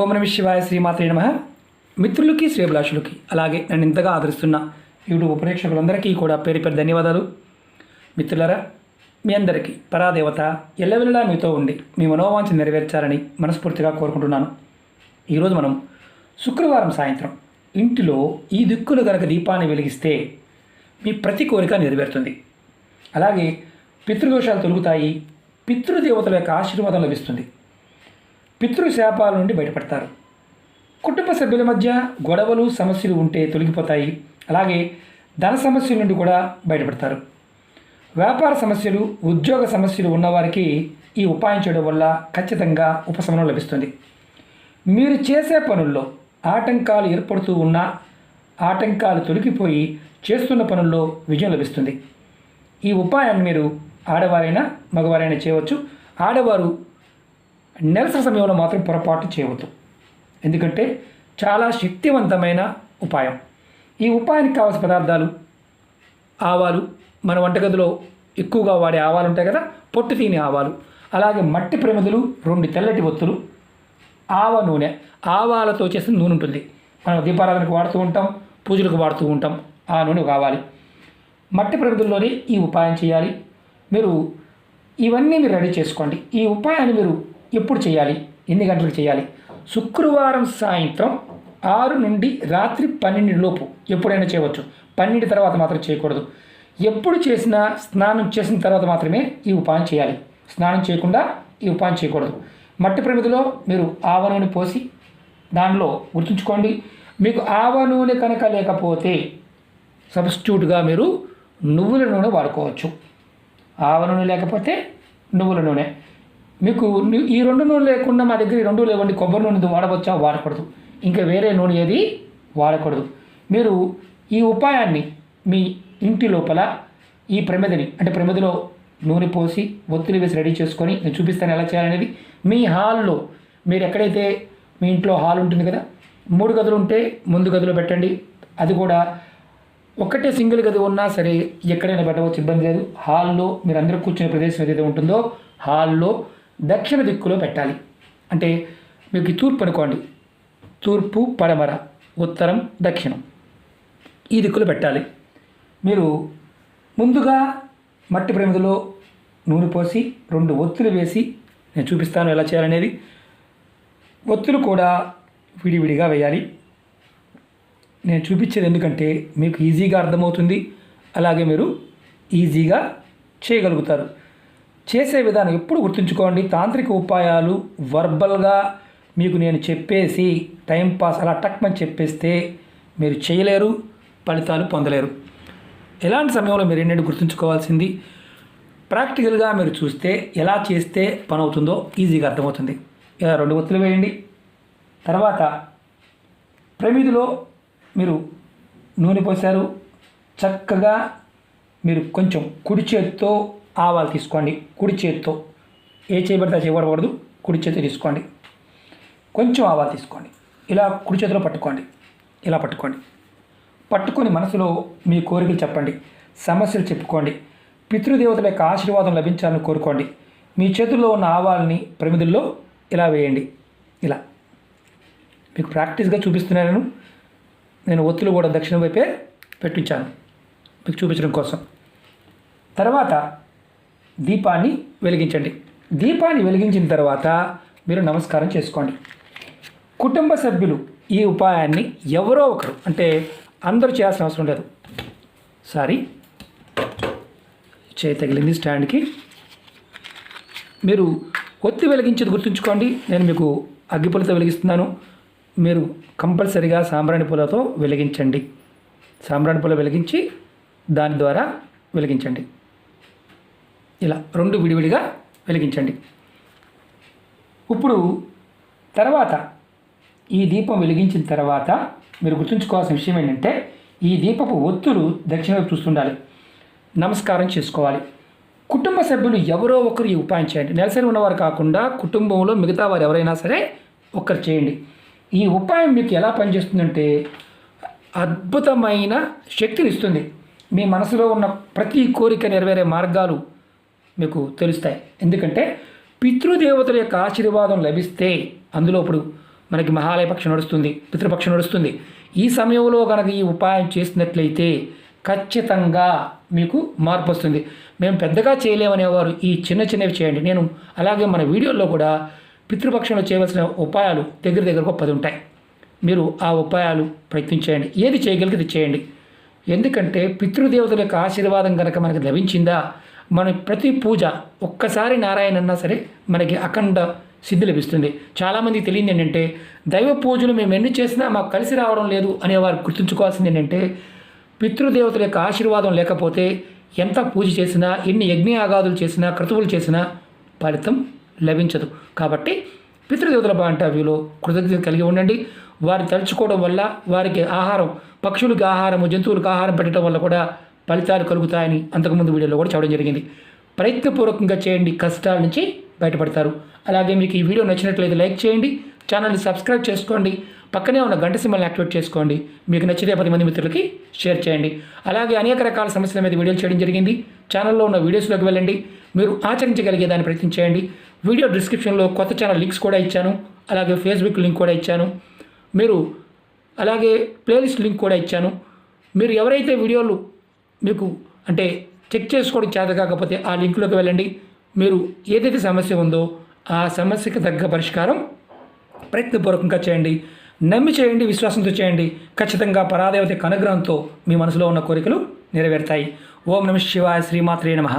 ఓం నమః శివాయ శ్రీమాత్రే నమః. మిత్రులకి శ్రేభిలాషులకి అలాగే నన్ను ఇంతగా ఆదరిస్తున్న యూట్యూబ్ ప్రేక్షకులందరికీ కూడా పేరు పేరు ధన్యవాదాలు. మిత్రులారా, మీ అందరికీ పరాదేవత ఎల్లవెల్లలా మీతో ఉండి మీ మనోవాంఛ నెరవేర్చాలని మనస్ఫూర్తిగా కోరుకుంటున్నాను. ఈరోజు మనం శుక్రవారం సాయంత్రం ఇంటిలో ఈ దిక్కులు గనక దీపాన్ని వెలిగిస్తే మీ ప్రతి కోరిక నెరవేరుతుంది. అలాగే పితృదోషాలు తొలుగుతాయి. పితృదేవతల యొక్క ఆశీర్వాదం లభిస్తుంది. పితృశాపాల నుండి బయటపడతారు. కుటుంబ సభ్యుల మధ్య గొడవలు సమస్యలు ఉంటే తొలగిపోతాయి. అలాగే ధన సమస్యల నుండి కూడా బయటపడతారు. వ్యాపార సమస్యలు, ఉద్యోగ సమస్యలు ఉన్నవారికి ఈ ఉపాయం చేయడం వల్ల ఖచ్చితంగా ఉపశమనం లభిస్తుంది. మీరు చేసే పనుల్లో ఆటంకాలు ఏర్పడుతూ ఉన్నా ఆటంకాలు తొలగిపోయి చేస్తున్న పనుల్లో విజయం లభిస్తుంది. ఈ ఉపాయాన్ని మీరు ఆడవారైనా మగవారైనా చేయవచ్చు. ఆడవారు నెలసరి సమయంలో మాత్రం పొరపాటు చేయవద్దు, ఎందుకంటే చాలా శక్తివంతమైన ఉపాయం. ఈ ఉపాయానికి కావాల్సిన పదార్థాలు ఆవాలు, మన వంటగదిలో ఎక్కువగా వాడే ఆవాలు ఉంటాయి కదా, పొట్టు తీని ఆవాలు, అలాగే మట్టి ప్రమిదలు, 2 తెల్లటి ఒత్తులు, ఆవ నూనె, ఆవాలతో చేసిన నూనె ఉంటుంది. మనం దీపారాధనకు వాడుతూ ఉంటాం, పూజలకు వాడుతూ ఉంటాం. ఆ నూనె కావాలి. మట్టి ప్రమిదల్లోనే ఈ ఉపాయం చేయాలి. మీరు ఇవన్నీ మీరు రెడీ చేసుకోండి. ఈ ఉపాయాన్ని మీరు ఎప్పుడు చేయాలి, ఎన్ని గంటలకు చేయాలి? శుక్రవారం సాయంత్రం 6 నుండి రాత్రి 12 లోపు ఎప్పుడైనా చేయవచ్చు. 12 తర్వాత మాత్రం చేయకూడదు. ఎప్పుడు చేసినా స్నానం చేసిన తర్వాత మాత్రమే ఈ ఉపాయం చేయాలి. స్నానం చేయకుండా ఈ ఉపాయం చేయకూడదు. మట్టి ప్రమిదలో మీరు ఆవ నూనె పోసి దానిలో గుర్తుంచుకోండి, మీకు ఆవ నూనె కనుక లేకపోతే సబ్స్టిట్యూట్గా మీరు నువ్వుల నూనె వాడుకోవచ్చు. ఆవ నూనె లేకపోతే నువ్వుల నూనె. మీకు ఈ 2 నూనె లేకుండా మా దగ్గర ఈ 2 లేవండి, కొబ్బరి నూనె వాడవచ్చా? వాడకూడదు. ఇంకా వేరే నూనె ఏది వాడకూడదు. మీరు ఈ ఉపాయాన్ని మీ ఇంటి లోపల ఈ ప్రమిదని, అంటే ప్రమిదలో నూనె పోసి ఒత్తులు వేసి రెడీ చేసుకొని నేను చూపిస్తాను ఎలా చేయాలనేది. మీ హాల్లో, మీరు ఎక్కడైతే మీ ఇంట్లో హాల్ ఉంటుంది కదా, 3 గదులు ఉంటే ముందు గదిలో పెట్టండి. అది కూడా ఒకటే సింగిల్ గది ఉన్నా సరే ఎక్కడైనా పెట్టవచ్చు, ఇబ్బంది లేదు. హాల్లో మీరు అందరూ కూర్చునే ప్రదేశం ఏదైతే ఉంటుందో హాల్లో దక్షిణ దిక్కులో పెట్టాలి. అంటే మీకు తూర్పు అనుకోండి, తూర్పు, పడమర, ఉత్తరం, దక్షిణం, ఈ దిక్కులో పెట్టాలి. మీరు ముందుగా మట్టి ప్రమిదలో నూనె పోసి 2 ఒత్తులు వేసి నేను చూపిస్తాను ఎలా చేయాలనేది. ఒత్తులు కూడా విడివిడిగా వేయాలి. నేను చూపించేది ఎందుకంటే మీకు ఈజీగా అర్థమవుతుంది, అలాగే మీరు ఈజీగా చేయగలుగుతారు. చేసే విధానం ఎప్పుడు గుర్తుంచుకోండి. తాంత్రిక ఉపాయాలు వర్బల్గా మీకు నేను చెప్పేసి టైంపాస్ అలా టక్మని చెప్పేస్తే మీరు చేయలేరు, ఫలితాలు పొందలేరు. ఎలాంటి సమయంలో మీరు ఏంటంటే గుర్తుంచుకోవాల్సింది, ప్రాక్టికల్గా మీరు చూస్తే ఎలా చేస్తే పని అవుతుందో ఈజీగా అర్థమవుతుంది. ఇలా 2 ఒత్తులు వేయండి. తర్వాత ప్రమిదిలో మీరు నూనె పోసారు. చక్కగా మీరు కొంచెం కుడి చేతితో ఆవాలు తీసుకోండి. కుడి చేతితో, ఏ చేయబడితే చేయబడకూడదు, కుడి చేతితో తీసుకోండి. కొంచెం ఆవాలు తీసుకోండి. ఇలా కుడి చేతిలో పట్టుకోండి. ఇలా పట్టుకోండి. పట్టుకొని మనసులో మీ కోరికలు చెప్పండి, సమస్యలు చెప్పుకోండి. పితృదేవతల యొక్క ఆశీర్వాదం లభించాలని కోరుకోండి. మీ చేతుల్లో ఉన్న ఆవాలని ప్రమిదల్లో ఇలా వేయండి. ఇలా మీకు ప్రాక్టీస్గా చూపిస్తున్నాను. నేను ఒత్తులు కూడా దక్షిణ వైపే పెట్టించాను మీకు చూపించడం కోసం. తర్వాత దీపాన్ని వెలిగించండి. దీపాన్ని వెలిగించిన తర్వాత మీరు నమస్కారం చేసుకోండి. కుటుంబ సభ్యులు ఈ ఉపాయాన్ని ఎవరో ఒకరు, అంటే అందరూ చేయాల్సిన అవసరం లేదు. సారీ, చేయి తగిలింది స్టాండ్కి. మీరు ఒత్తి వెలిగించేది గుర్తుంచుకోండి. నేను మీకు అగ్గిపుల్లతో వెలిగిస్తున్నాను. మీరు కంపల్సరిగా సాంబ్రాణి పూలతో వెలిగించండి. సాంబ్రాణి పూల వెలిగించి దాని ద్వారా వెలిగించండి. ఇలా 2 విడివిడిగా వెలిగించండి. ఇప్పుడు తర్వాత ఈ దీపం వెలిగించిన తర్వాత మీరు గుర్తుంచుకోవాల్సిన విషయం ఏంటంటే, ఈ దీపపు ఒత్తులు దక్షిణ వైపు చూస్తుండాలి. నమస్కారం చేసుకోవాలి. కుటుంబ సభ్యులు ఎవరో ఒకరు ఈ ఉపాయం చేయండి. నెలసరి ఉన్నవారు కాకుండా కుటుంబంలో మిగతా వారు ఎవరైనా సరే ఒక్కరు చేయండి. ఈ ఉపాయం మీకు ఎలా పనిచేస్తుందంటే అద్భుతమైన శక్తిని ఇస్తుంది. మీ మనసులో ఉన్న ప్రతి కోరిక నెరవేరే మార్గాలు మీకు తెలుస్తాయి. ఎందుకంటే పితృదేవతల యొక్క ఆశీర్వాదం లభిస్తే అందులో ఇప్పుడు మనకి మహాలయ పక్షం నడుస్తుంది, పితృపక్షం నడుస్తుంది. ఈ సమయంలో కనుక ఈ ఉపాయం చేసినట్లయితే ఖచ్చితంగా మీకు మార్పు వస్తుంది. మేము పెద్దగా చేయలేమనేవారు ఈ చిన్నవి చేయండి. నేను అలాగే మన వీడియోలో కూడా పితృపక్షంలో చేయవలసిన ఉపాయాలు దగ్గరకు 10 ఉంటాయి. మీరు ఆ ఉపాయాలు ప్రయత్నించేయండి. ఏది చేయగలిగితే చేయండి. ఎందుకంటే పితృదేవతల యొక్క ఆశీర్వాదం కనుక మనకి లభించిందా, మన ప్రతి పూజ ఒక్కసారి నారాయణ అన్నా సరే మనకి అఖండ సిద్ధి లభిస్తుంది. చాలామందికి తెలియదు ఏంటంటే దైవ పూజలు మేము ఎన్ని చేసినా మాకు కలిసి రావడం లేదు అనేవారు గుర్తుంచుకోవాల్సింది ఏంటంటే పితృదేవతల యొక్క ఆశీర్వాదం లేకపోతే ఎంత పూజ చేసినా, ఎన్ని యజ్ఞయాగాదులు చేసినా, క్రతువులు చేసినా ఫలితం లభించదు. కాబట్టి పితృదేవతల బాంటవ్యూలో కృతజ్ఞత కలిగి ఉండండి. వారు తలుచుకోవడం వల్ల వారికి ఆహారం, పక్షులకు ఆహారము, జంతువులకు ఆహారం పెట్టడం వల్ల కూడా ఫలితాలు కలుగుతాయని అంతకుముందు వీడియోలో కూడా చెప్పడం జరిగింది. ప్రయత్నపూర్వకంగా చేయండి, కష్టాల నుంచి బయటపడతారు. అలాగే మీకు ఈ వీడియో నచ్చినట్లయితే లైక్ చేయండి, ఛానల్ని సబ్స్క్రైబ్ చేసుకోండి, పక్కనే ఉన్న గంట సింబల్ని యాక్టివేట్ చేసుకోండి. మీకు నచ్చితే 10 మంది మిత్రులకి షేర్ చేయండి. అలాగే అనేక రకాల సమస్యల మీద వీడియోలు చేయడం జరిగింది. ఛానల్లో ఉన్న వీడియోస్లోకి వెళ్ళండి, మీరు ఆచరించగలిగే దాన్ని ప్రయత్నించేయండి. వీడియో డిస్క్రిప్షన్లో కొత్త ఛానల్ లింక్స్ కూడా ఇచ్చాను, అలాగే ఫేస్బుక్ లింక్ కూడా ఇచ్చాను, మీరు అలాగే ప్లేలిస్ట్ లింక్ కూడా ఇచ్చాను. మీరు ఎవరైతే వీడియోలు మీకు అంటే చెక్ చేసుకోవడం చేత కాకపోతే ఆ లింక్లోకి వెళ్ళండి. మీరు ఏదైతే సమస్య ఉందో ఆ సమస్యకి తగ్గ పరిష్కారం ప్రయత్నపూర్వకంగా చేయండి. నమ్మి చేయండి, విశ్వాసంతో చేయండి. ఖచ్చితంగా పరాదేవత అనుగ్రహంతో మీ మనసులో ఉన్న కోరికలు నెరవేరుతాయి. ఓం నమః శివాయ. శ్రీమాత్రే నమః.